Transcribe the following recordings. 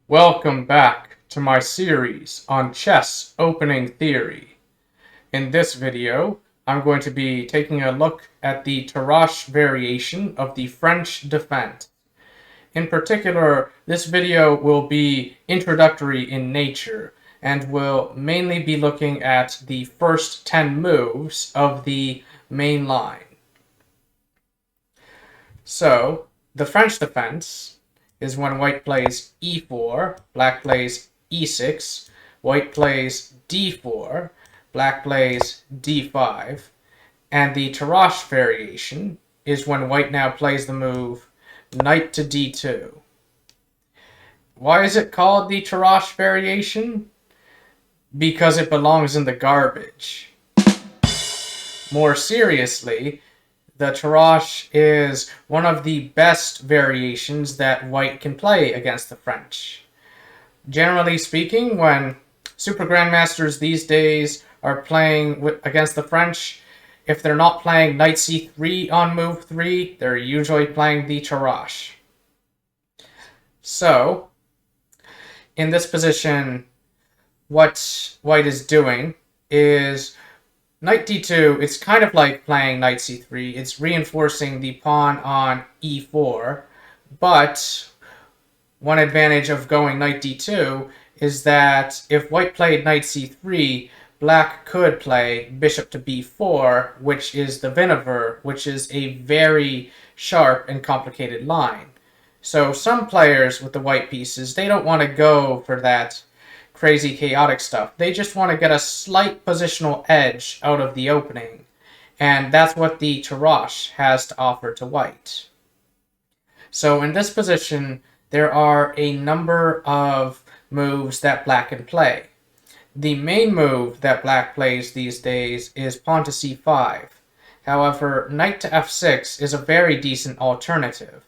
Welcome back to my series on chess opening theory. In this video, I'm going to be taking a look at the Tarrasch variation of the French defense. In particular, this video will be introductory in nature and will mainly be looking at the first 10 moves of the main line. So, the French defense is when white plays e4, black plays e6, white plays d4, black plays d5, and the Tarrasch variation is when white now plays the move knight to d2. Why is it called the Tarrasch variation? Because it belongs in the garbage. More seriously, the Tarrasch is one of the best variations that white can play against the French. Generally speaking, when super grandmasters these days are playing against the French, if they're not playing knight c3 on move 3, they're usually playing the Tarrasch. So, in this position, what white is doing is knight d2, it's kind of like playing knight c3. It's reinforcing the pawn on e4, but one advantage of going knight d2 is that if white played knight c3, black could play bishop to b4, which is the Ivanov, which is a very sharp and complicated line. So some players with the white pieces, they don't want to go for that crazy chaotic stuff. They just want to get a slight positional edge out of the opening, and that's what the Tarrasch has to offer to white. So in this position, there are a number of moves that black can play. The main move that black plays these days is pawn to c5. However, knight to f6 is a very decent alternative.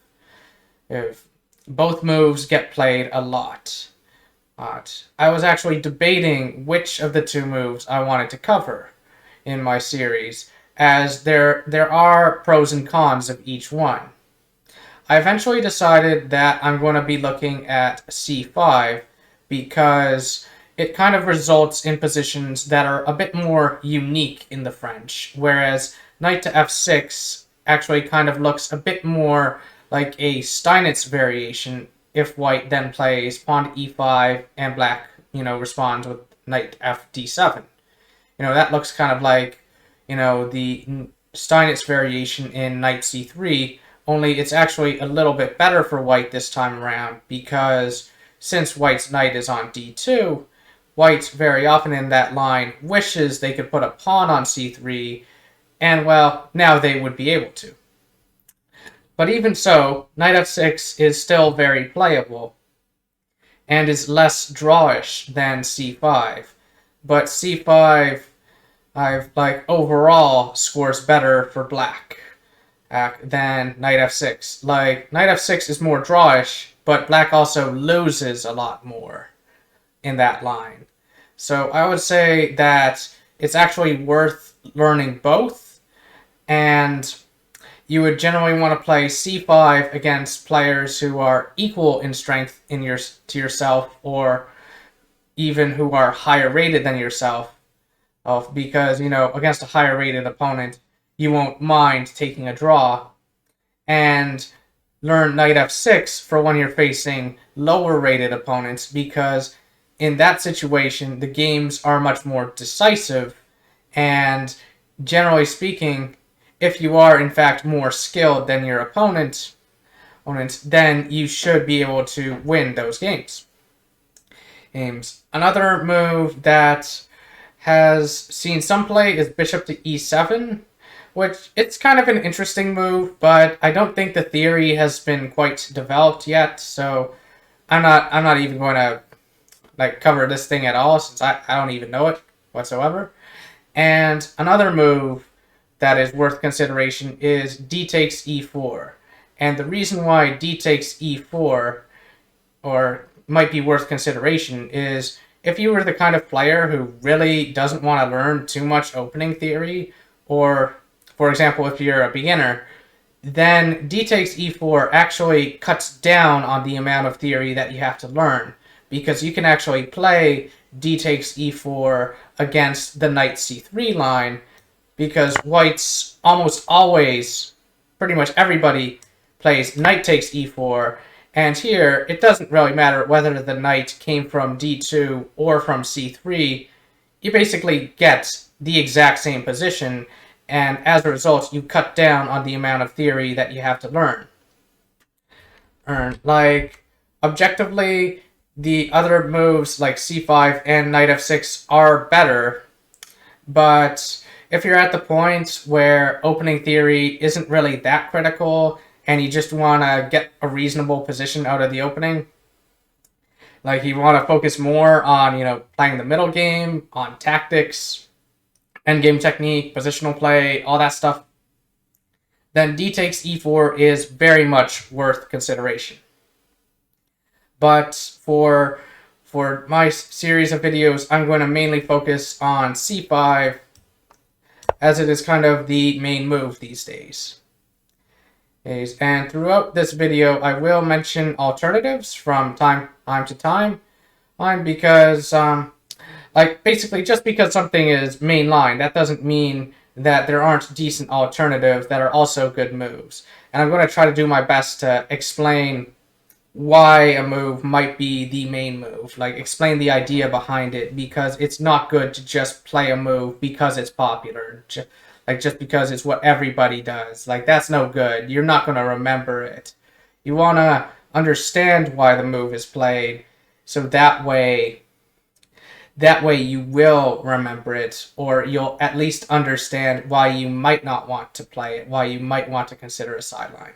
If both moves get played a lot. I was actually debating which of the two moves I wanted to cover in my series, as there are pros and cons of each one. I eventually decided that I'm going to be looking at c5 because it kind of results in positions that are a bit more unique in the French, whereas knight to f6 actually kind of looks a bit more like a Steinitz variation if white then plays pawn to e5 and black, responds with knight f d7. That looks kind of like, the Steinitz variation in knight c3, only it's actually a little bit better for white this time around because since white's knight is on d2, white very often in that line wishes they could put a pawn on c3, and well, now they would be able to. But even so, knight f6 is still very playable and is less drawish than c5. But c5, overall scores better for black than knight f6. Knight f6 is more drawish, but black also loses a lot more in that line. So I would say that it's actually worth learning both, and you would generally want to play c5 against players who are equal in strength to yourself, or even who are higher rated than yourself, because, against a higher rated opponent, you won't mind taking a draw. And learn knight f6 for when you're facing lower rated opponents, because in that situation, the games are much more decisive, and generally speaking, if you are, in fact, more skilled than your opponent, then you should be able to win those games. Another move that has seen some play is bishop to e7, which it's kind of an interesting move, but I don't think the theory has been quite developed yet, so I'm not even going to cover this thing at all, since I don't even know it whatsoever. And another move that is worth consideration is d takes e4. And the reason why d takes e4, or might be worth consideration, is if you were the kind of player who really doesn't want to learn too much opening theory, or, for example, if you're a beginner, then d takes e4 actually cuts down on the amount of theory that you have to learn. because you can actually play d takes e4 against the knight c3 line, because whites almost always, pretty much everybody, plays knight takes e4, and here it doesn't really matter whether the knight came from d2 or from c3. You basically get the exact same position, and as a result, you cut down on the amount of theory that you have to learn. Like, objectively, the other moves like c5 and knight f6 are better, but if you're at the point where opening theory isn't really that critical and you just want to get a reasonable position out of the opening, like you want to focus more on, playing the middle game, on tactics, endgame technique, positional play, all that stuff, then d takes e4 is very much worth consideration. But for my series of videos, I'm going to mainly focus on c5, as it is kind of the main move these days. And throughout this video, I will mention alternatives from time to time, because, basically, just because something is mainline, that doesn't mean that there aren't decent alternatives that are also good moves. And I'm going to try to do my best to explain why a move might be the main move, explain the idea behind it, because it's not good to just play a move because it's popular, just because it's what everybody does. That's no good. You're not going to remember it. You want to understand why the move is played, so that way you will remember it, or you'll at least understand why you might not want to play it, why you might want to consider a sideline.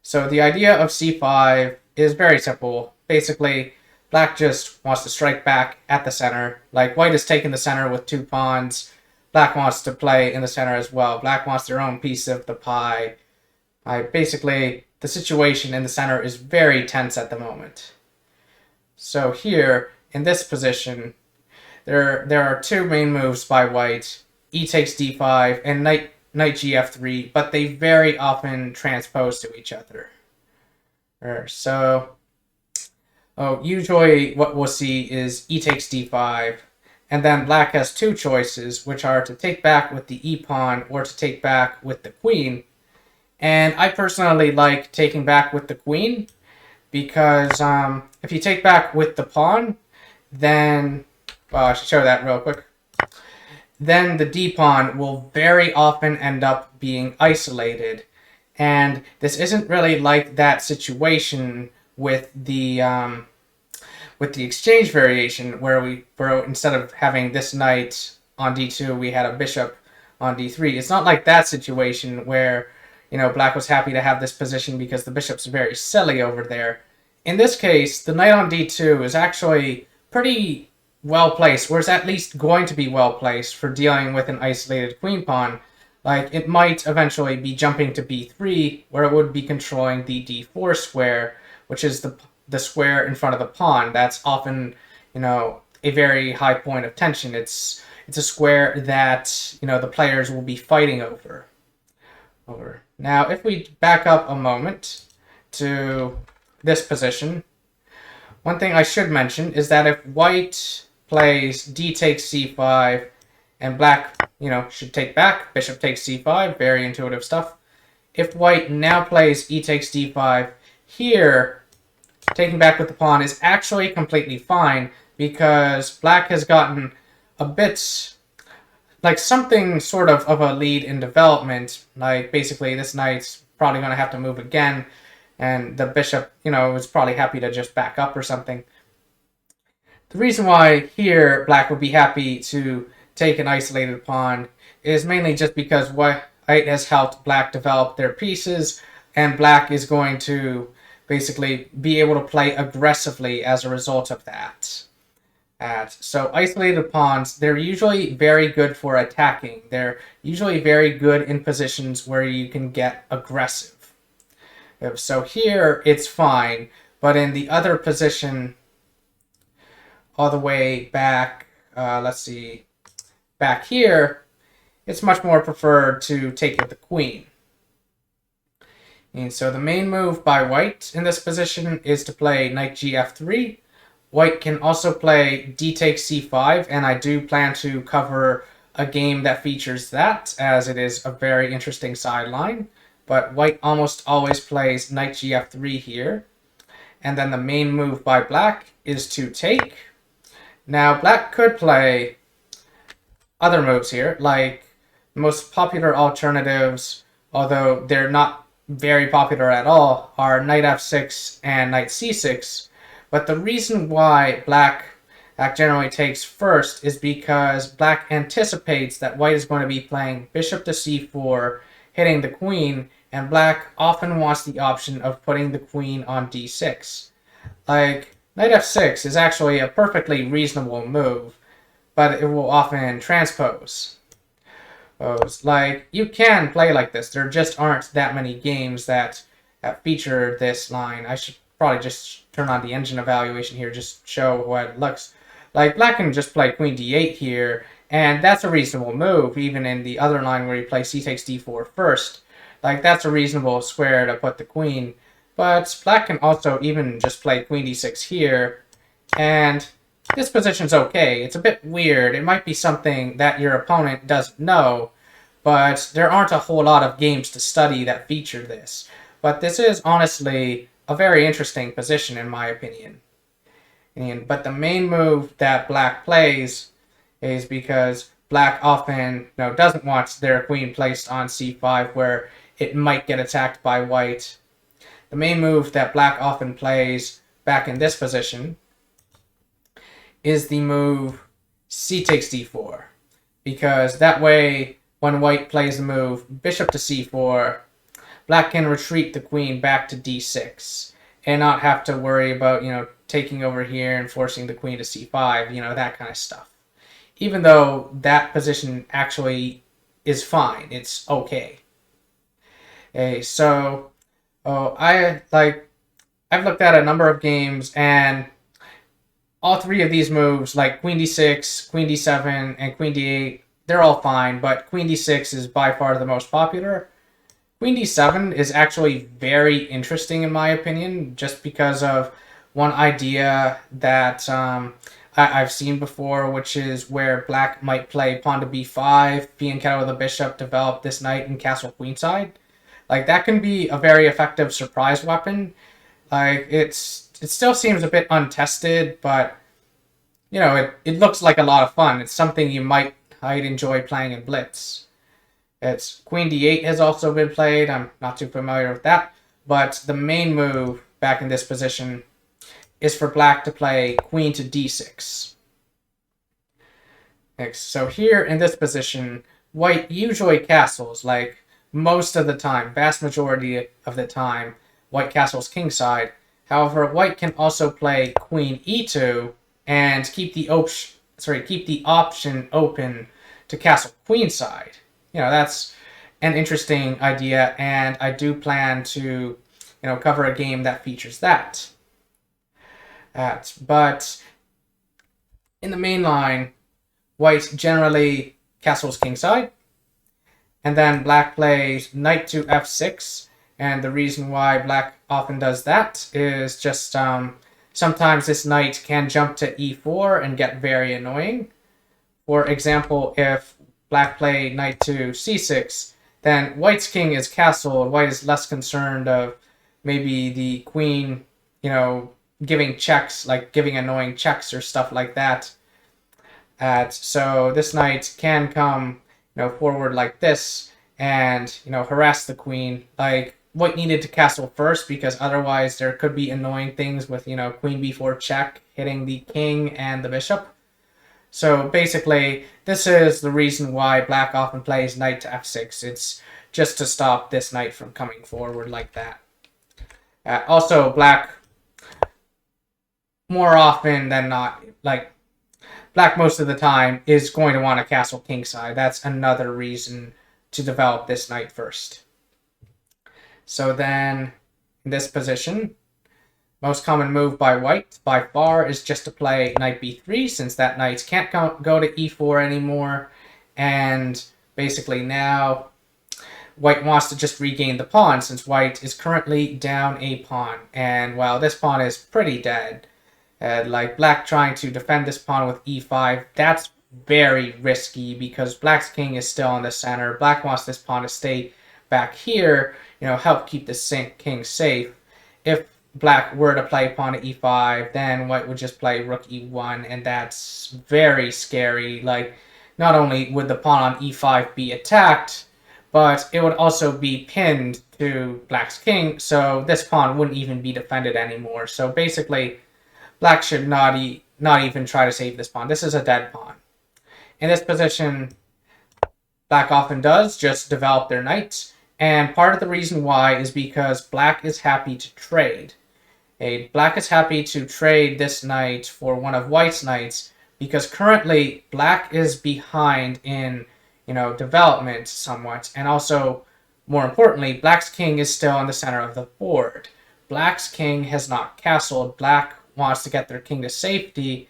So the idea of c5 is very simple. Basically, black just wants to strike back at the center. White is taking the center with 2 pawns. Black wants to play in the center as well. Black wants their own piece of the pie. Basically, the situation in the center is very tense at the moment. So here, in this position, there are 2 main moves by white, e takes d5 and knight gf3, but they very often transpose to each other. So, usually what we'll see is e takes d5, and then black has 2 choices, which are to take back with the e-pawn or to take back with the queen. And I personally like taking back with the queen, because if you take back with the pawn, then, I should show that real quick. Then the d-pawn will very often end up being isolated. And this isn't really like that situation with the exchange variation, where instead of having this knight on d2, we had a bishop on d3. It's not like that situation where, black was happy to have this position because the bishop's very silly over there. In this case, the knight on d2 is actually pretty well placed, or is at least going to be well placed for dealing with an isolated queen pawn. It might eventually be jumping to b3, where it would be controlling the d4 square, which is the square in front of the pawn. That's often, a very high point of tension. It's a square that, the players will be fighting over. Now, if we back up a moment to this position, one thing I should mention is that if white plays d takes c5 and black, should take back, bishop takes c5, very intuitive stuff. If white now plays e takes d5, here, taking back with the pawn is actually completely fine, because black has gotten a bit, something sort of a lead in development. Basically, this knight's probably going to have to move again, and the bishop, is probably happy to just back up or something. The reason why here black would be happy to take an isolated pawn is mainly just because white has helped black develop their pieces, and black is going to basically be able to play aggressively as a result of that. So isolated pawns, they're usually very good for attacking. They're usually very good in positions where you can get aggressive. So here it's fine, but in the other position, all the way back, back here, it's much more preferred to take with the queen. And so the main move by white in this position is to play knight gf3, white can also play d takes c5, and I do plan to cover a game that features that, as it is a very interesting sideline. But white almost always plays knight gf3 here. And then the main move by black is to take. Now, black could play other moves here, like the most popular alternatives, although they're not very popular at all, are knight f6 and knight c6. But the reason why black generally takes first is because black anticipates that white is going to be playing bishop to c4, hitting the queen, and black often wants the option of putting the queen on d6. Like, knight f6 is actually a perfectly reasonable move, but it will often transpose. Like, you can play like this. There just aren't that many games that feature this line. I should probably just turn on the engine evaluation here, just show what it looks like. Black can just play queen d8 here, and that's a reasonable move, even in the other line where you play c takes d4 first. Like, that's a reasonable square to put the queen. But black can also even just play queen d6 here, and this position's okay. It's a bit weird. It might be something that your opponent doesn't know, but there aren't a whole lot of games to study that feature this. But this is honestly a very interesting position in my opinion. But the main move that black plays is because black often doesn't want their queen placed on c5 where it might get attacked by white. The main move that black often plays back in this position is the move c takes d4, because that way when white plays the move bishop to c4, black can retreat the queen back to d6 and not have to worry about taking over here and forcing the queen to c5, that kind of stuff. Even though that position actually is fine, it's okay. So I've looked at a number of games, and all three of these moves, like queen d6, queen d7, and queen d8, they're all fine, but queen d6 is by far the most popular. Queen d7 is actually very interesting in my opinion, just because of one idea that I've seen before, which is where black might play pawn to b5, fianchetto with a bishop, develop this knight, and castle queenside. Like, that can be a very effective surprise weapon. Like, it still seems a bit untested, but it looks like a lot of fun. It's something you might enjoy playing in blitz. It's queen d8 has also been played. I'm not too familiar with that, but the main move back in this position is for black to play queen to d6. Next, so here in this position, white usually castles, like most of the time, vast majority of the time, white castles kingside. However, white can also play queen e2 and keep the option open to castle queenside. That's an interesting idea, and I do plan to, cover a game that features that. But in the main line, white generally castles kingside, and then black plays knight to f6, and the reason why black often does that is just sometimes this knight can jump to e4 and get very annoying. For example, if black play knight to c6, then white's king is castled. White is less concerned of maybe the queen, giving checks, like giving annoying checks or stuff like that. So this knight can come, forward like this and, harass the queen. Like, white needed to castle first because otherwise there could be annoying things with, queen b4 check hitting the king and the bishop. So basically, this is the reason why black often plays knight to f6. It's just to stop this knight from coming forward like that. Also, black, more often than not, black most of the time is going to want to castle kingside. That's another reason to develop this knight first. So then, in this position, most common move by white, by far, is just to play knight b3, since that knight can't go to e4 anymore. And basically now, white wants to just regain the pawn, since white is currently down a pawn. And, well, this pawn is pretty dead. Like black trying to defend this pawn with e5, that's very risky because black's king is still in the center. Black wants this pawn to stay back here, help keep the king safe. If black were to play pawn to e5, then white would just play rook e1, and that's very scary. Like, not only would the pawn on e5 be attacked, but it would also be pinned to black's king, so this pawn wouldn't even be defended anymore. So basically, black should not even try to save this pawn. This is a dead pawn. In this position, black often does just develop their knight, and part of the reason why is because black is happy to trade. Black is happy to trade this knight for one of white's knights because currently black is behind in development somewhat, and also, more importantly, black's king is still in the center of the board. Black's king has not castled. Black wants to get their king to safety,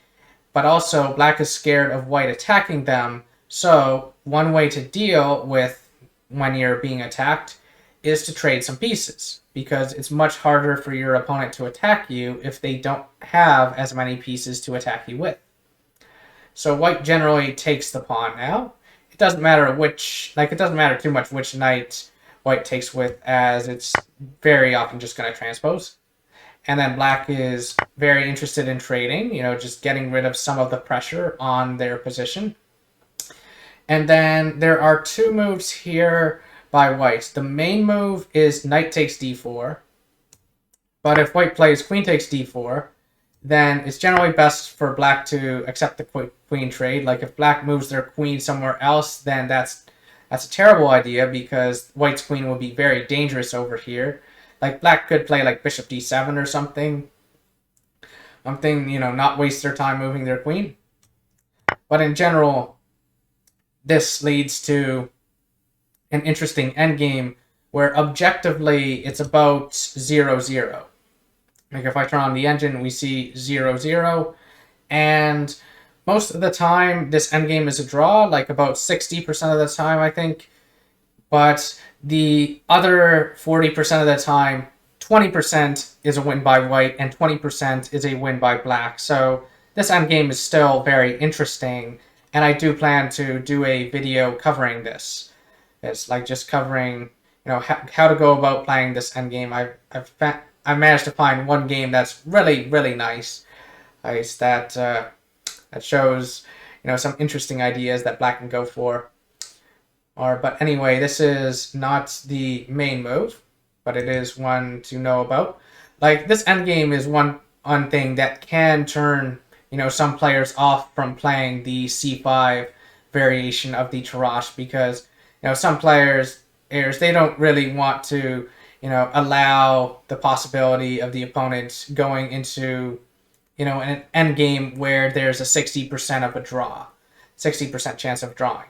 but also black is scared of white attacking them. So one way to deal with when you're being attacked is to trade some pieces, because it's much harder for your opponent to attack you if they don't have as many pieces to attack you with. So white generally takes the pawn now. It doesn't matter it doesn't matter too much which knight white takes with, as it's very often just going to transpose. And then black is very interested in trading, just getting rid of some of the pressure on their position. And then there are two moves here by white. The main move is knight takes d4. But if white plays queen takes d4, then it's generally best for black to accept the queen trade. Like if black moves their queen somewhere else, then that's a terrible idea because white's queen will be very dangerous over here. Like black could play like bishop d7 or something. Not waste their time moving their queen. But in general, this leads to an interesting endgame where objectively it's about 0-0. Like if I turn on the engine, we see 0-0, and most of the time this endgame is a draw, like about 60% of the time, I think. But the other 40% of the time, 20% is a win by white and 20% is a win by black. So this endgame is still very interesting, and I do plan to do a video covering this. It's like just covering, how to go about playing this endgame. I managed to find one game that's really, really nice. That shows, some interesting ideas that black can go for. But anyway, this is not the main move, but it is one to know about. Like, this endgame is one thing that can turn, some players off from playing the c5 variation of the Tarrasch, because, some players, they don't really want to, allow the possibility of the opponent going into, an endgame where there's a 60% of a draw, 60% chance of drawing.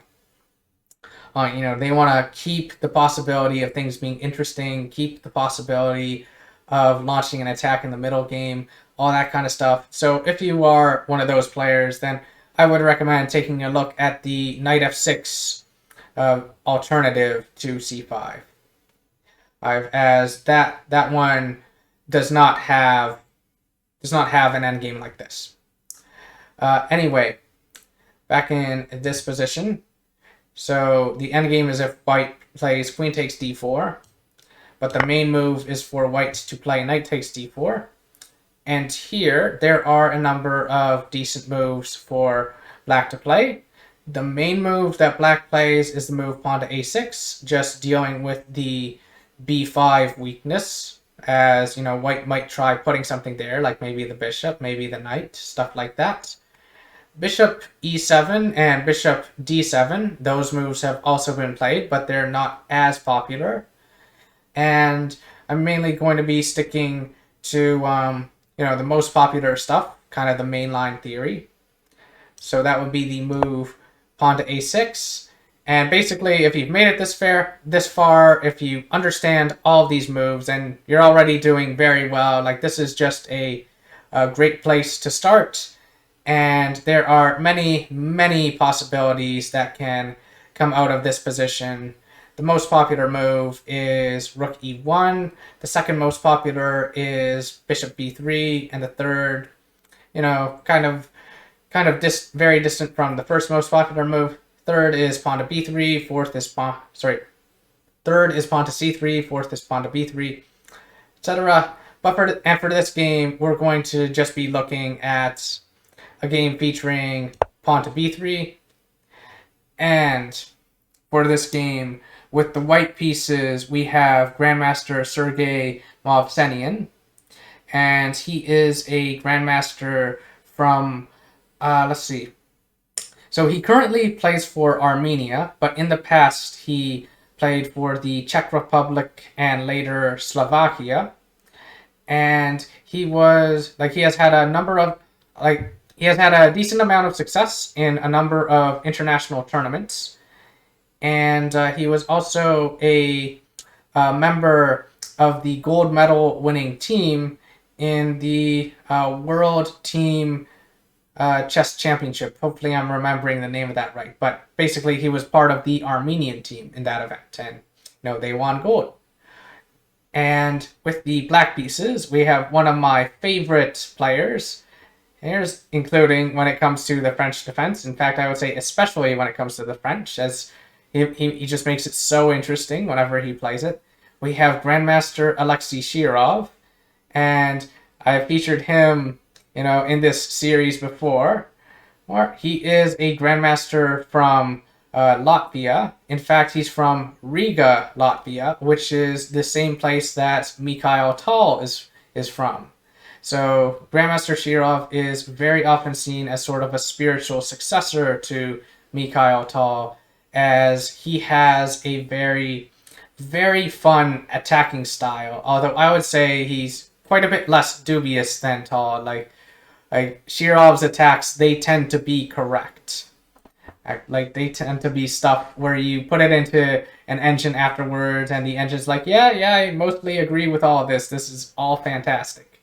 They want to keep the possibility of things being interesting, keep the possibility of launching an attack in the middle game, all that kind of stuff. So if you are one of those players, then I would recommend taking a look at the knight f6 alternative to c5. As that one does not have an endgame like this. Anyway, back in this position. So the endgame is if white plays queen takes d4, but the main move is for white to play knight takes d4. And here there are a number of decent moves for black to play. The main move that black plays is the move pawn to a6, just dealing with the b5 weakness, as white might try putting something there, like maybe the bishop, maybe the knight, stuff like that. Bishop e7 and bishop d7, those moves have also been played, but they're not as popular. And I'm mainly going to be sticking to the most popular stuff, kind of the mainline theory. So that would be the move pawn to a6. And basically, if you've made it this far, if you understand all of these moves, then you're already doing very well. Like, this is just a great place to start. And there are many, many possibilities that can come out of this position. The most popular move is rook e1. The second most popular is bishop b3. And the third very distant from the first most popular move. Third is pawn to b3, third is pawn to c3, fourth is pawn to b3, etc. But for this game, we're going to just be looking at a game featuring pawn to b3. And for this game, with the white pieces, we have Grandmaster Sergei Movsenian. And he is a Grandmaster from, let's see. So he currently plays for Armenia, but in the past he played for the Czech Republic and later Slovakia. And he has had a decent amount of success in a number of international tournaments. And he was also a member of the gold medal winning team in the World Team Chess Championship. Hopefully I'm remembering the name of that right. But basically he was part of the Armenian team in that event. And they won gold. And with the black pieces, we have one of my favorite players. Here's including when it comes to the French defense. In fact, I would say especially when it comes to the French, as he just makes it so interesting whenever he plays it. We have Grandmaster Alexei Shirov, and I've featured him, in this series before. He is a Grandmaster from Latvia. In fact, he's from Riga, Latvia, which is the same place that Mikhail Tal is from. So Grandmaster Shirov is very often seen as sort of a spiritual successor to Mikhail Tal, as he has a very, very fun attacking style. Although I would say he's quite a bit less dubious than Tal. Like Shirov's attacks, they tend to be correct. Like they tend to be stuff where you put it into an engine afterwards, and the engine's like, yeah, I mostly agree with all this. This is all fantastic.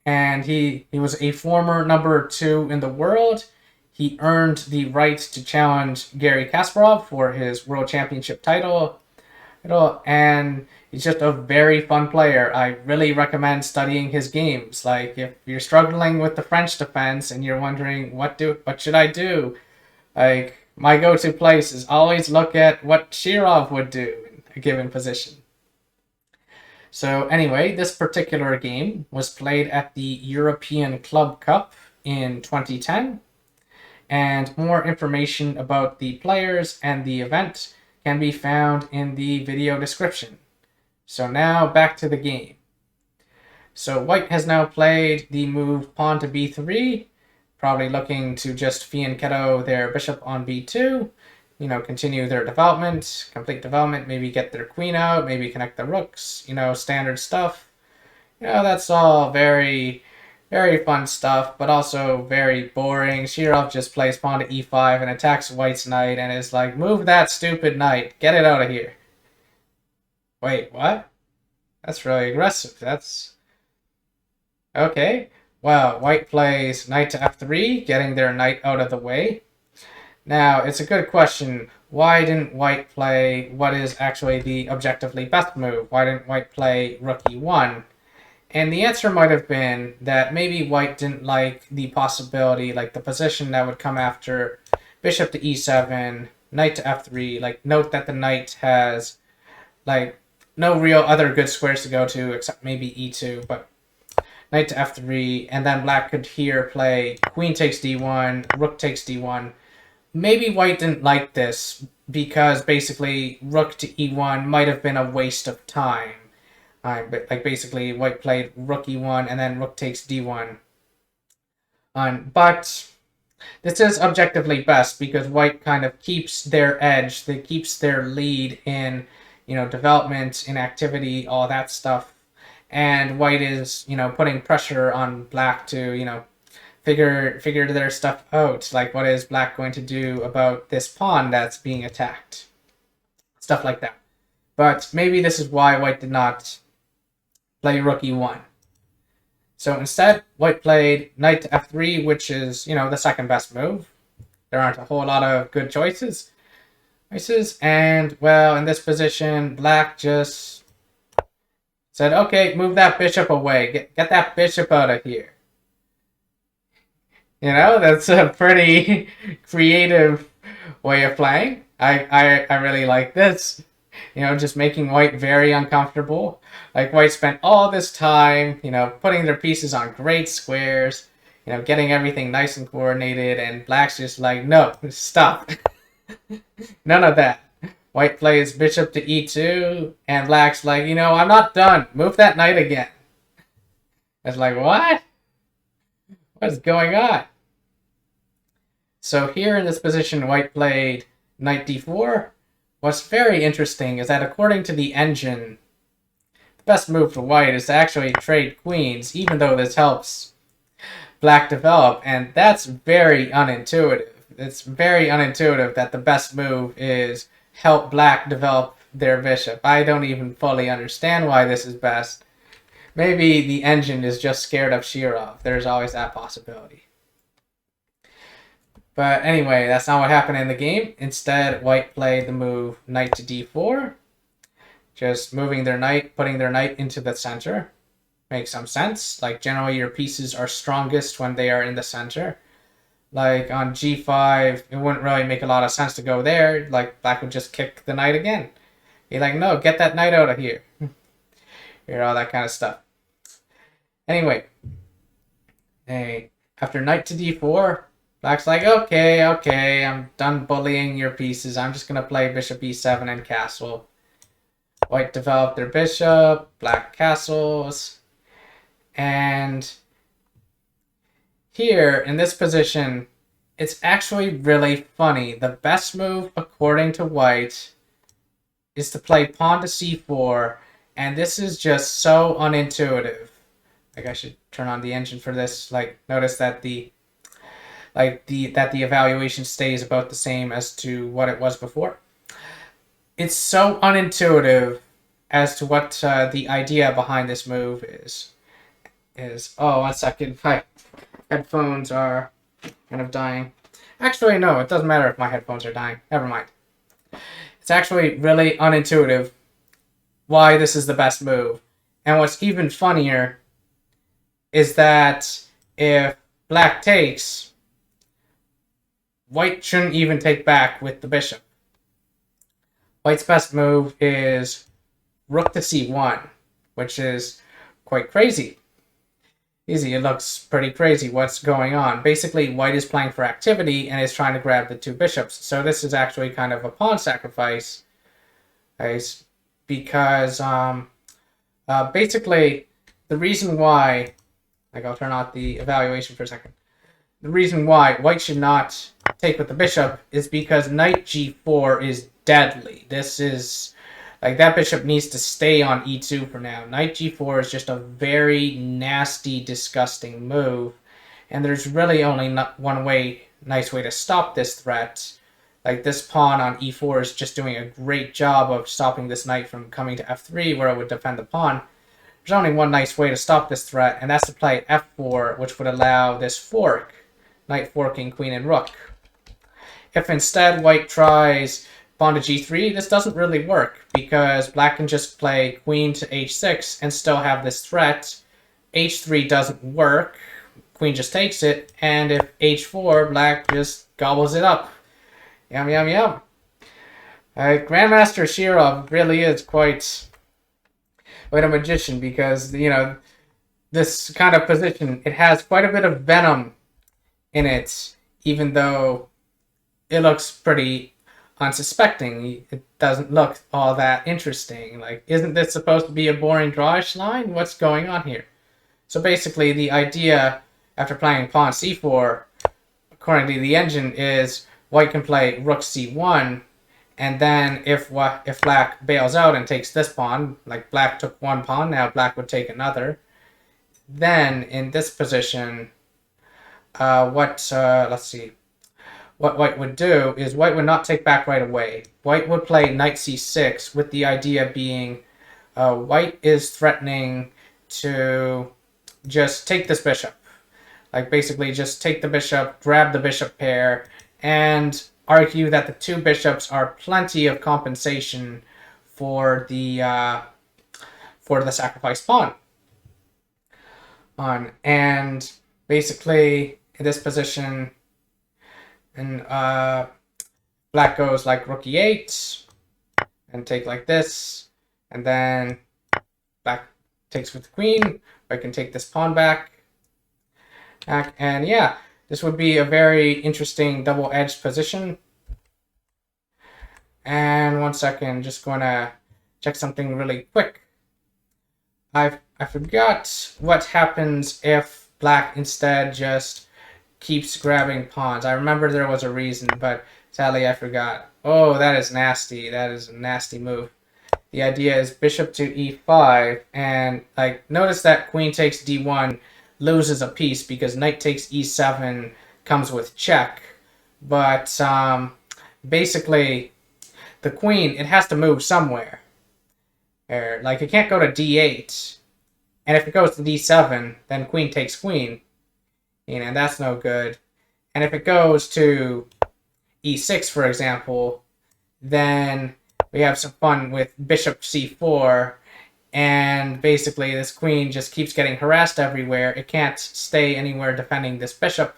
And he was a former number 2 in the world. He earned the right to challenge Garry Kasparov for his world championship title. And he's just a very fun player. I really recommend studying his games. Like, if you're struggling with the French defense and you're wondering what should I do, like, my go-to place is always look at what Shirov would do in a given position. So anyway, this particular game was played at the European Club Cup in 2010. And more information about the players and the event can be found in the video description. So now back to the game. So white has now played the move pawn to b3, probably looking to just fianchetto their bishop on b2, continue their development, complete development, maybe get their queen out, maybe connect the rooks, standard stuff. That's all very, very fun stuff, but also very boring. Shirov just plays pawn to e5 and attacks white's knight and is like, move that stupid knight, get it out of here. Wait, what? That's really aggressive. That's... Okay. Well, white plays knight to f3, getting their knight out of the way. Now, it's a good question. Why didn't white play what is actually the objectively best move? Why didn't white play rook e1? And the answer might have been that maybe white didn't like the possibility, like the position that would come after bishop to e7, knight to f3. Like, note that the knight has, like, no real other good squares to go to except maybe e2, but knight to f3, and then black could here play queen takes d1, rook takes d1. Maybe white didn't like this because basically rook to e1 might have been a waste of time. But like basically white played rook e1 and then rook takes d1. But this is objectively best because white kind of keeps their edge, they keeps their lead in, development, in activity, all that stuff. And white is, putting pressure on black to, figure their stuff out. Like, what is black going to do about this pawn that's being attacked? Stuff like that. But maybe this is why white did not play rook e1. So instead, white played knight to f3, which is, the second best move. There aren't a whole lot of good choices. And, well, in this position, black just said, okay, move that bishop away. Get that bishop out of here. You know, that's a pretty creative way of playing. I really like this. You know, just making white very uncomfortable. Like white spent all this time, you know, putting their pieces on great squares, you know, getting everything nice and coordinated, and black's just like, no, stop. None of that. White plays bishop to e2, and black's like, you know, I'm not done. Move that knight again. It's like, what? What is going on? So here in this position, white played knight d4. What's very interesting is that according to the engine, the best move for white is to actually trade queens, even though this helps black develop, and that's very unintuitive. It's very unintuitive that the best move is help black develop their bishop. I don't even fully understand why this is best. Maybe the engine is just scared of Shirov. There's always that possibility. But anyway, that's not what happened in the game. Instead, white played the move knight to d4. Just moving their knight, putting their knight into the center. Makes some sense. Like, generally your pieces are strongest when they are in the center. Like, on g5, it wouldn't really make a lot of sense to go there. Like, black would just kick the knight again. Be like, no, get that knight out of here. You know, all that kind of stuff. Anyway, hey, after knight to d4, black's like, okay, I'm done bullying your pieces. I'm just going to play bishop e7 and castle. White developed their bishop, black castles. And here, in this position, it's actually really funny. The best move, according to white, is to play pawn to c4. And this is just so unintuitive. Like, I should turn on the engine for this. Like, notice that the evaluation stays about the same as to what it was before. It's so unintuitive as to what the idea behind this move is. Oh, 1 second, my headphones are kind of dying. Actually, no, it doesn't matter if my headphones are dying. Never mind. It's actually really unintuitive why this is the best move. And what's even funnier is that if black takes, white shouldn't even take back with the bishop. White's best move is rook to c1, which is quite crazy. Easy, it looks pretty crazy what's going on. Basically, white is playing for activity and is trying to grab the two bishops. So this is actually kind of a pawn sacrifice, because basically the reason why, like, I'll turn off the evaluation for a second. The reason why white should not take with the bishop is because knight g4 is deadly. This is, like, that bishop needs to stay on e2 for now. Knight g4 is just a very nasty, disgusting move. And there's really only one nice way to stop this threat. Like, this pawn on e4 is just doing a great job of stopping this knight from coming to f3, where it would defend the pawn. There's only one nice way to stop this threat, and that's to play f4, which would allow this fork. Knight forking queen and rook. If instead white tries pawn to g3, this doesn't really work, because black can just play queen to h6 and still have this threat. h3 doesn't work, queen just takes it, and if h4, black just gobbles it up. Yum, yum, yum. Grandmaster Shirov really is quite a magician, because, you know, this kind of position, it has quite a bit of venom in it, even though it looks pretty unsuspecting. It doesn't look all that interesting. Like, isn't this supposed to be a boring drawish line? What's going on here? So basically, the idea after playing pawn c4, according to the engine, is white can play rook c1, and then if black bails out and takes this pawn, like black took one pawn, now black would take another. Then in this position, let's see. What white would do is white would not take back right away. White would play knight c6, with the idea being white is threatening to just take this bishop. Like, basically just take the bishop, grab the bishop pair, and argue that the two bishops are plenty of compensation for the sacrifice pawn. And basically, in this position, and black goes like rook e8, and take like this, and then black takes with the queen. I can take this pawn back, and yeah, this would be a very interesting double-edged position. And 1 second, just going to check something really quick. I forgot what happens if black instead just keeps grabbing pawns. I remember there was a reason, but sadly I forgot. Oh, that is nasty. That is a nasty move. The idea is bishop to e5, and like notice that queen takes d1 loses a piece because knight takes e7 comes with check. But basically, the queen, it has to move somewhere. Like, it can't go to d8. And if it goes to d7, then queen takes queen. And that's no good. And if it goes to e6, for example, then we have some fun with bishop c4. And basically, this queen just keeps getting harassed everywhere. It can't stay anywhere defending this bishop.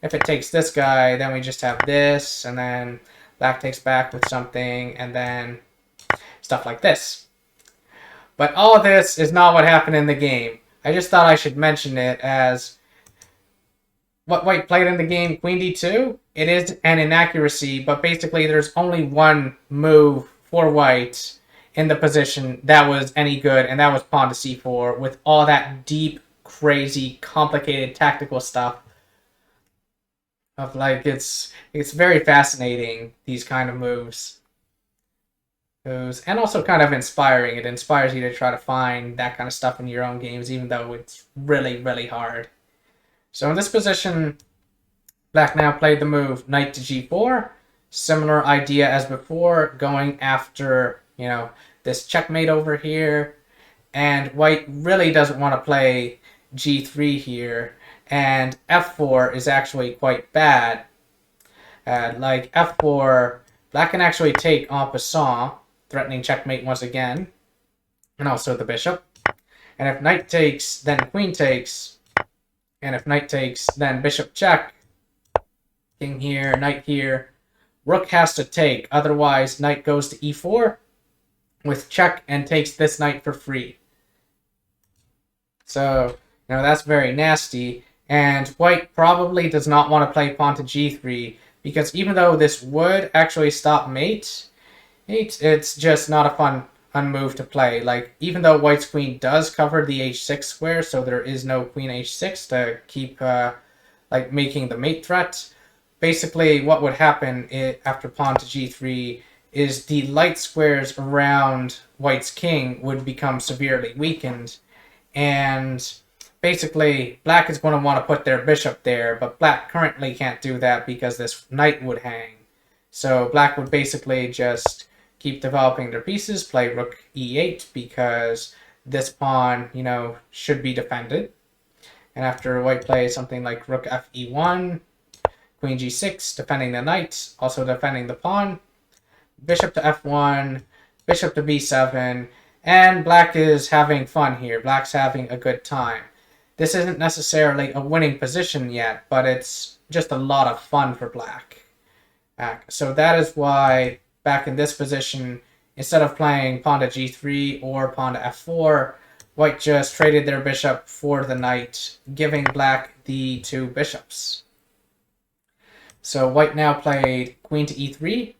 If it takes this guy, then we just have this, and then black takes back with something, and then stuff like this. But all of this is not what happened in the game. I just thought I should mention it as what white played in the game, queen d2. It is an inaccuracy, but basically there's only one move for white in the position that was any good, and that was pawn to c4 with all that deep, crazy, complicated tactical stuff. Of like, it's very fascinating, these kind of moves. And also kind of inspiring. It inspires you to try to find that kind of stuff in your own games, even though it's really, really hard. So in this position, black now played the move knight to g4. Similar idea as before, going after, you know, this checkmate over here. And white really doesn't want to play g3 here. And f4 is actually quite bad. Like f4, black can actually take en passant, threatening checkmate once again, and also the bishop. And if knight takes, then queen takes. And if knight takes, then bishop check. King here, knight here. Rook has to take, otherwise knight goes to e4 with check and takes this knight for free. So, you know, that's very nasty. And white probably does not want to play pawn to g3, because even though this would actually stop mate, it's just not a fun move to play. Like, even though white's queen does cover the h6 square, so there is no queen h6 to keep like making the mate threat, basically what would happen after pawn to g3 is the light squares around white's king would become severely weakened, and basically, black is going to want to put their bishop there, but black currently can't do that because this knight would hang. So black would basically just keep developing their pieces, play rook e8 because this pawn, you know, should be defended. And after white plays something like rook fe1, queen g6, defending the knight, also defending the pawn, bishop to f1, bishop to b7, and black is having fun here. Black's having a good time. This isn't necessarily a winning position yet, but it's just a lot of fun for black. So that is why back in this position, instead of playing pawn to g3 or pawn to f4, white just traded their bishop for the knight, giving black the two bishops. So white now played queen to e3,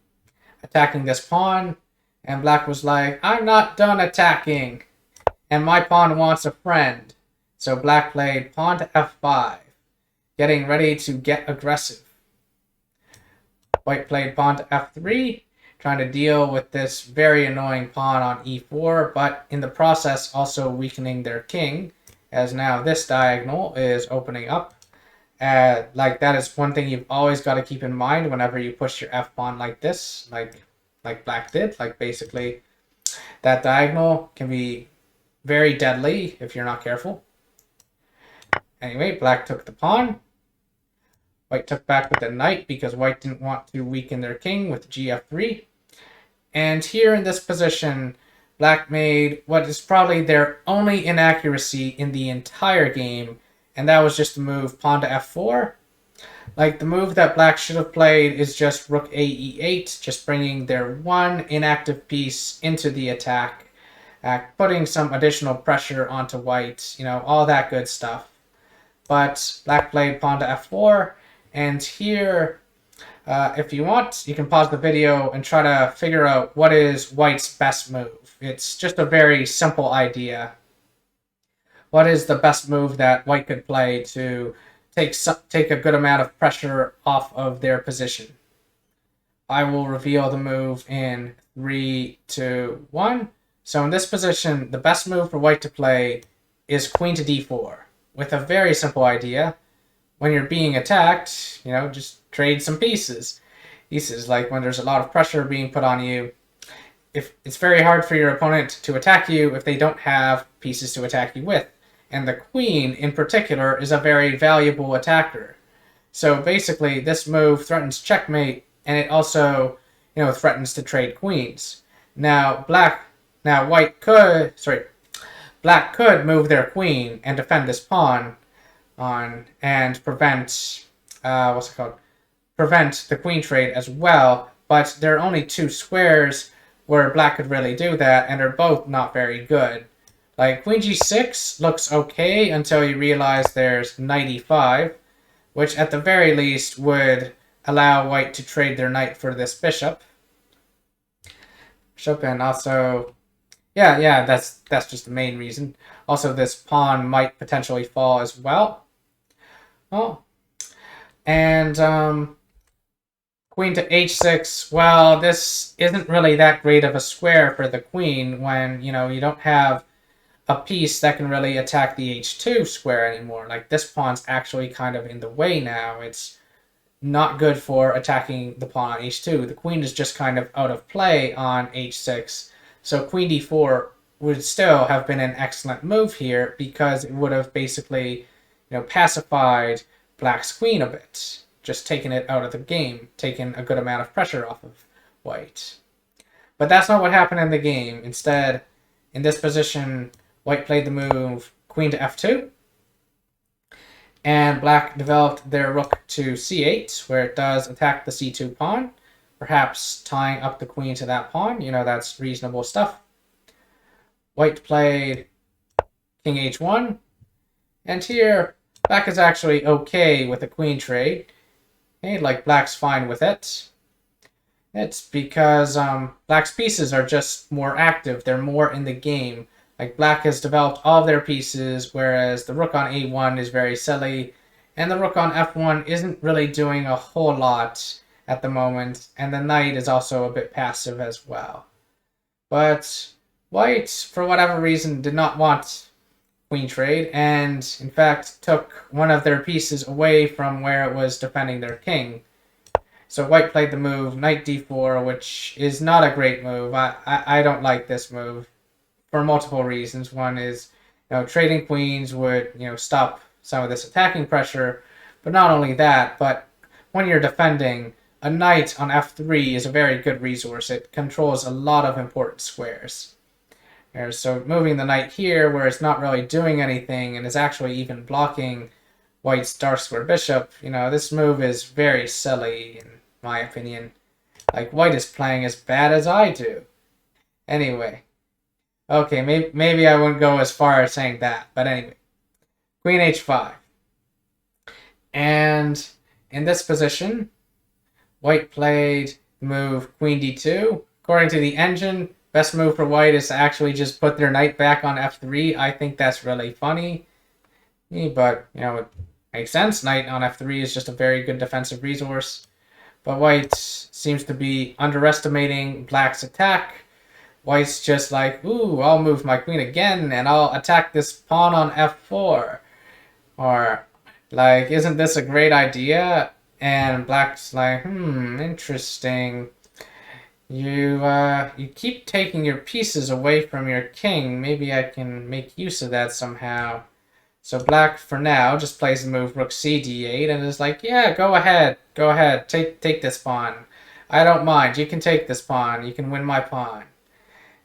attacking this pawn, and black was like, I'm not done attacking, and my pawn wants a friend. So black played pawn to f5, getting ready to get aggressive. White played pawn to f3, trying to deal with this very annoying pawn on e4, but in the process also weakening their king, as now this diagonal is opening up. Like, that is one thing you've always got to keep in mind whenever you push your f-pawn like this, like black did. Like, basically, that diagonal can be very deadly if you're not careful. Anyway, black took the pawn. White took back with the knight because white didn't want to weaken their king with gf3. And here in this position, black made what is probably their only inaccuracy in the entire game, and that was just to move pawn to f4 Like, the move that black should have played is just rook a e8, just bringing their one inactive piece into the attack, putting some additional pressure onto white, all that good stuff. But black played pawn to f4, and here, if you want, you can pause the video and try to figure out what is white's best move. It's just a very simple idea. What is the best move that white could play to take a good amount of pressure off of their position? I will reveal the move in 3, 2, 1. So in this position, the best move for white to play is queen to d4, with a very simple idea. When you're being attacked, just trade some pieces. Pieces, like when there's a lot of pressure being put on you, if it's very hard for your opponent to attack you if they don't have pieces to attack you with. And the queen, in particular, is a very valuable attacker. So basically, this move threatens checkmate, and it also, threatens to trade queens. Now, black could move their queen and defend this pawn on and prevent prevent the queen trade as well. But there are only 2 squares where black could really do that, and they're both not very good. Like, queen g6 looks okay until you realize there's knight e5, which at the very least would allow white to trade their knight for this bishop. And also, yeah, that's just the main reason. Also, this pawn might potentially fall as well. Oh, and queen to h6. Well, this isn't really that great of a square for the queen when you don't have a piece that can really attack the h2 square anymore. Like, this pawn's actually kind of in the way now. It's not good for attacking the pawn on h2. The queen is just kind of out of play on h6. So queen d4 would still have been an excellent move here because it would have basically, pacified black's queen a bit. Just taken it out of the game, taken a good amount of pressure off of white. But that's not what happened in the game. Instead, in this position, white played the move queen to f2, and black developed their rook to c8, where it does attack the c2 pawn, perhaps tying up the queen to that pawn. That's reasonable stuff. White played king h1, and here black is actually okay with a queen trade. Okay, like, black's fine with it. It's because black's pieces are just more active. They're more in the game. Like, black has developed all of their pieces, whereas the rook on a1 is very silly, and the rook on f1 isn't really doing a whole lot at the moment, and the knight is also a bit passive as well. But white, for whatever reason, did not want queen trade, and in fact took one of their pieces away from where it was defending their king. So white played the move knight d4, which is not a great move. I don't like this move for multiple reasons. One is, trading queens would, stop some of this attacking pressure. But not only that, but when you're defending, a knight on f3 is a very good resource. It controls a lot of important squares. So moving the knight here, where it's not really doing anything and is actually even blocking white's dark square bishop, this move is very silly in my opinion. Like, white is playing as bad as I do. Anyway. Okay, maybe I wouldn't go as far as saying that, but anyway. Queen h5. And in this position, white played the move queen d2. According to the engine, best move for white is to actually just put their knight back on f3. I think that's really funny. But, it makes sense. Knight on f3 is just a very good defensive resource. But white seems to be underestimating black's attack. White's just like, ooh, I'll move my queen again and I'll attack this pawn on f4. Or, like, isn't this a great idea? And black's like, interesting. You keep taking your pieces away from your king. Maybe I can make use of that somehow. So black, for now, just plays the move rook c d8 and is like, yeah, go ahead, take this pawn. I don't mind, you can take this pawn, you can win my pawn.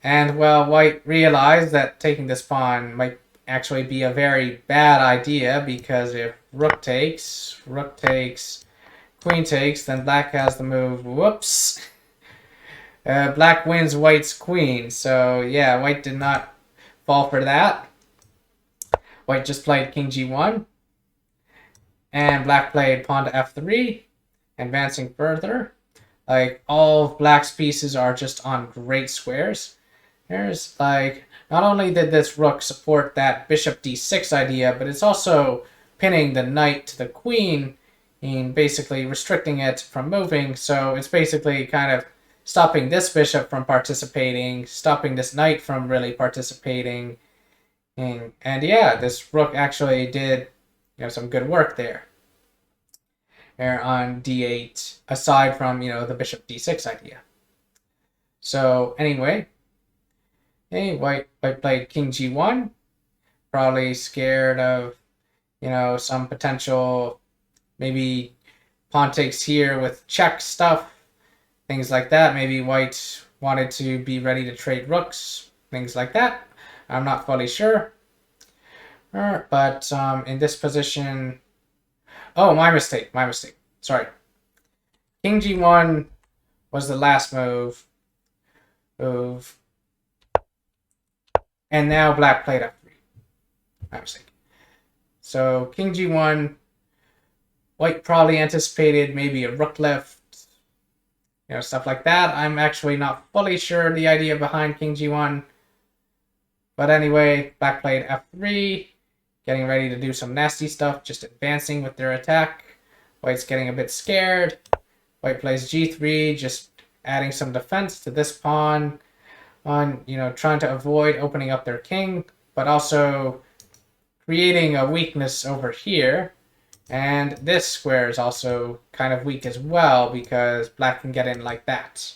And, well, white realized that taking this pawn might actually be a very bad idea, because if rook takes, queen takes, then black has the move. Whoops. Black wins white's queen. So yeah, white did not fall for that. White just played king g1. And black played pawn to f3, advancing further. Like, all of black's pieces are just on great squares. There's, like, not only did this rook support that bishop d6 idea, but it's also pinning the knight to the queen and basically restricting it from moving. So it's basically kind of stopping this bishop from participating, stopping this knight from really participating. And yeah, this rook actually did some good work there on d8, aside from the bishop d6 idea. So anyway, hey, white played king g1, probably scared of some potential, maybe pawn takes here with check stuff, things like that. Maybe white wanted to be ready to trade rooks, things like that. I'm not fully sure. But in this position... Oh, my mistake. Sorry. King g1 was the last move. And now black played f3. My mistake. So king g1, white probably anticipated maybe a rook lift, stuff like that. I'm actually not fully sure the idea behind king g1. But anyway, black played f3, getting ready to do some nasty stuff, just advancing with their attack. White's getting a bit scared. White plays g3, just adding some defense to this pawn, on trying to avoid opening up their king, but also creating a weakness over here. And this square is also kind of weak as well, because black can get in like that.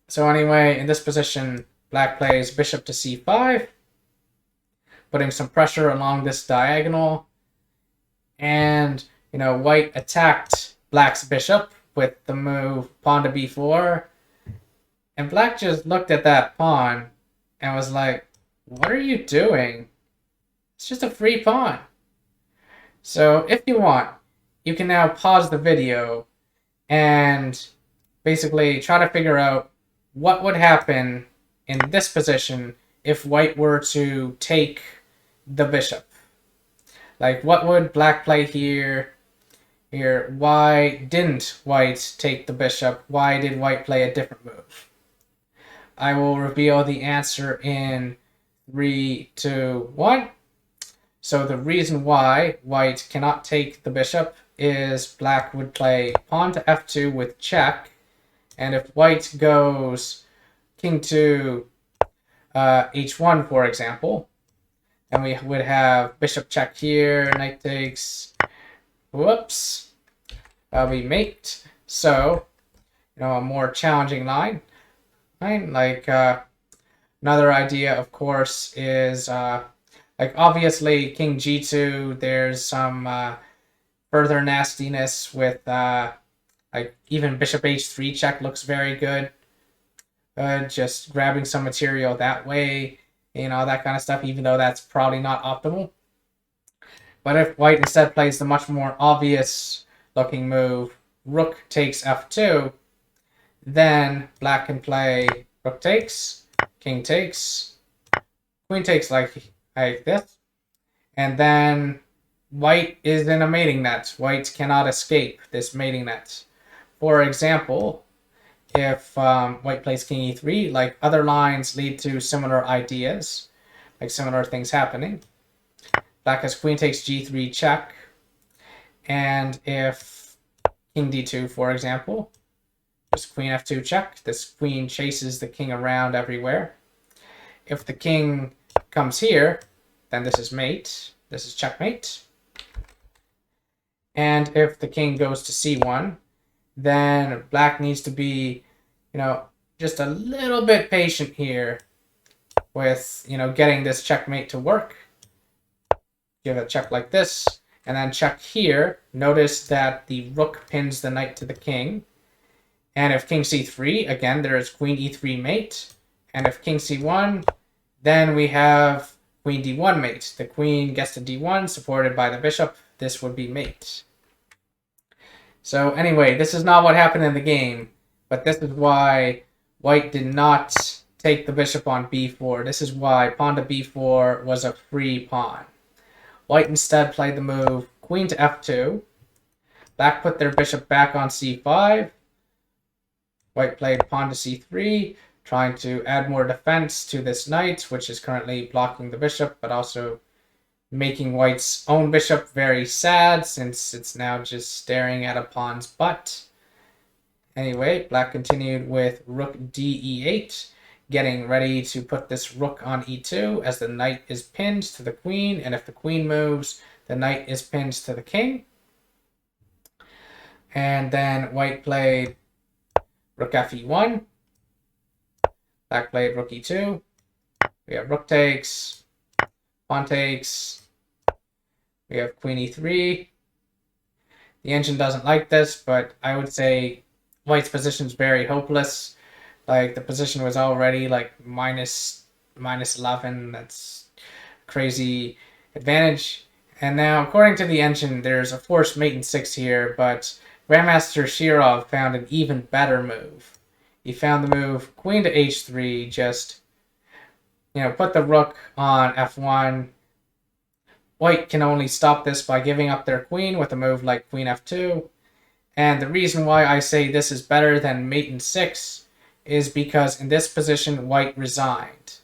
So anyway, in this position, black plays bishop to c5, putting some pressure along this diagonal. And, white attacked black's bishop with the move pawn to b4. And black just looked at that pawn and was like, what are you doing? It's just a free pawn. So if you want, you can now pause the video and basically try to figure out what would happen in this position if white were to take the bishop. Like, what would black play here? Why didn't white take the bishop? Why did white play a different move? I will reveal the answer in 3, 2, 1. So the reason why white cannot take the bishop is black would play pawn to f2 with check. And if white goes king to h1, for example, and we would have bishop check here, knight takes, whoops, we mate. So, a more challenging line. Right? Like, another idea, of course, is, like, obviously, king g2, there's some further nastiness with, like, even bishop h3 check looks very good. Just grabbing some material that way, that kind of stuff, even though that's probably not optimal. But if white instead plays the much more obvious looking move, rook takes f2, then black can play rook takes, king takes, queen takes like this, and then white is in a mating net. White cannot escape this mating net. For example, if white plays king e3, like, other lines lead to similar ideas, like similar things happening. Black has queen takes g3 check, and if king d2, for example, just queen f2 check, this queen chases the king around everywhere. If the king comes here, then this is mate, this is checkmate. And if the king goes to c1, then black needs to be, just a little bit patient here with, getting this checkmate to work. Give a check like this, and then check here. Notice that the rook pins the knight to the king. And if king c3, again, there is queen e3 mate. And if king c1, then we have queen d1 mate. The queen gets to d1, supported by the bishop. This would be mate. So anyway, this is not what happened in the game, but this is why white did not take the bishop on b4. This is why pawn to b4 was a free pawn. White instead played the move queen to f2. Black put their bishop back on c5. White played pawn to c3, trying to add more defense to this knight, which is currently blocking the bishop, but also making white's own bishop very sad, since it's now just staring at a pawn's butt. Anyway, black continued with rook d8, getting ready to put this rook on e2 as the knight is pinned to the queen, and if the queen moves, the knight is pinned to the king. And then white played rook fe1. Black played rook e2. We have rook takes, pawn takes. We have queen e3. The engine doesn't like this, but I would say white's position is very hopeless. Like, the position was already like minus 11. That's crazy advantage. And now, according to the engine, there's a forced mate in 6 here, but Grandmaster Shirov found an even better move. He found the move queen to h3, just, put the rook on f1. White can only stop this by giving up their queen with a move like queen f2. And the reason why I say this is better than mate in 6 is because in this position, white resigned.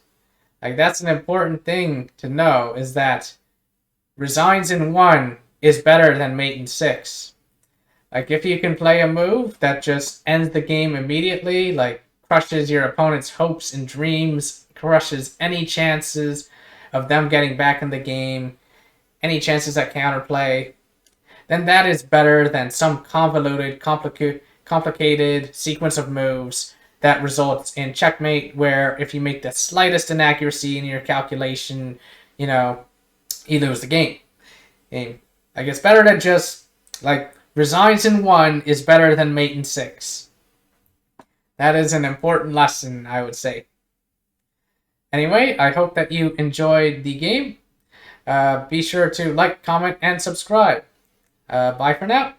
Like, that's an important thing to know, is that resigns in 1 is better than mate in 6. Like, if you can play a move that just ends the game immediately, like crushes your opponent's hopes and dreams, crushes any chances of them getting back in the game, any chances at counterplay, then that is better than some convoluted, complicated sequence of moves that results in checkmate, where if you make the slightest inaccuracy in your calculation, you lose the game. Like, it's better to just, resigns in 1 is better than mate in 6. That is an important lesson, I would say. Anyway, I hope that you enjoyed the game. Be sure to like, comment, and subscribe. Bye for now.